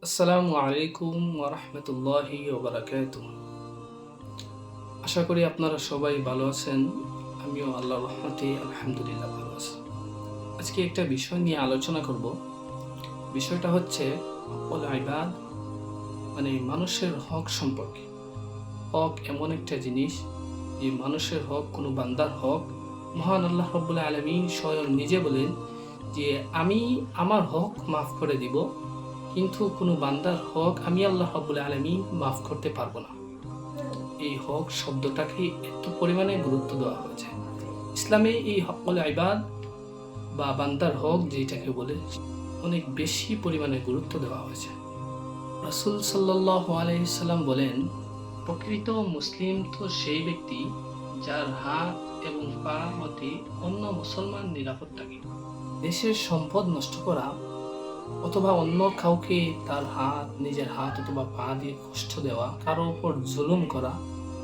আসসালামু আলাইকুম ওয়া রাহমাতুল্লাহি ওয়া বারাকাতুহু। আশা করি আপনারা সবাই ভালো আছেন। আমিও আল্লাহর রহমতে আলহামদুলিল্লাহ ভালো আছি। আজকে একটা বিষয় নিয়ে আলোচনা করব। বিষয়টা হচ্ছে হকল ইবাদ, মানে মানুষের হক সম্পর্কে। হক এমন একটা জিনিস, যে মানুষের হক, কোনো বান্দার হক মহান আল্লাহ রাব্বুল আলামিন স্বয়ং নিজে বলেন যে আমি আমার হক মাফ করে দিব, কিন্তু কোনো বান্দার হক আমি আল্লাহ রাব্বুল আলামিন মাফ করতে পারবো না। এই হক শব্দটাকে এত পরিমাণে গুরুত্ব দেওয়া হয়েছে ইসলামে। এই হকল ইবাদ বা বান্দার হক যেটাকে বলে, অনেক বেশি পরিমাণে গুরুত্ব দেওয়া হয়েছে। রাসূল সাল্লাল্লাহু আলাইহি সাল্লাম বলেন, প্রকৃত মুসলিম তো সেই ব্যক্তি যার হাত এবং পা হতে অন্য মুসলমান নিরাপদ থাকে। দেশের সম্পদ নষ্ট করা অথবা অন্য কাউকে তার হাত, নিজের হাত অথবা পা দিয়ে কষ্ট দেওয়া, কারো উপর জুলুম করা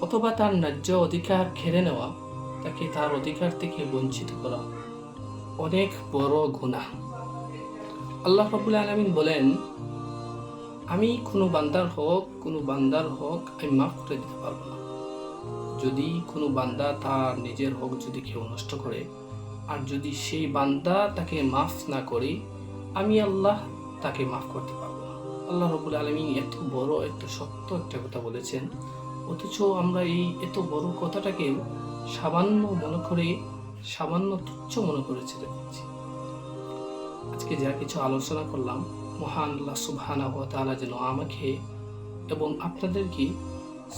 অথবা তার ন্যায্য অধিকার কেড়ে নেওয়া, তাকে তার অধিকার থেকে বঞ্চিত করা অনেক বড় গুনাহ। আল্লাহ রাব্বুল আলামিন বলেন, আমি কোনো বান্দার হক আমি মাফ করে দিতে পারবো না। যদি কোনো বান্দা তার নিজের হক যদি কেউ নষ্ট করে, আর যদি সেই বান্দা তাকে মাফ না করে, আমি আল্লাহ তাকে মাফ করতে পারবো না। আল্লাহ রাব্বুল আলামিন এত বড়, এত সত্য একটা কথা বলেছেন, অথচ আমরা এই এত বড় কথাটাকেও সামান্য তুচ্ছ মনে করে ছেড়ে দিচ্ছি। আজকে যা কিছু আলোচনা করলাম, মহান আল্লাহ সুবহানাহু ওয়া তাআলা যেন আমাকে এবং আপনাদেরকে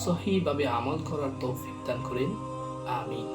সহিভাবে আমল করার তৌফিক দান করেন। আমিন।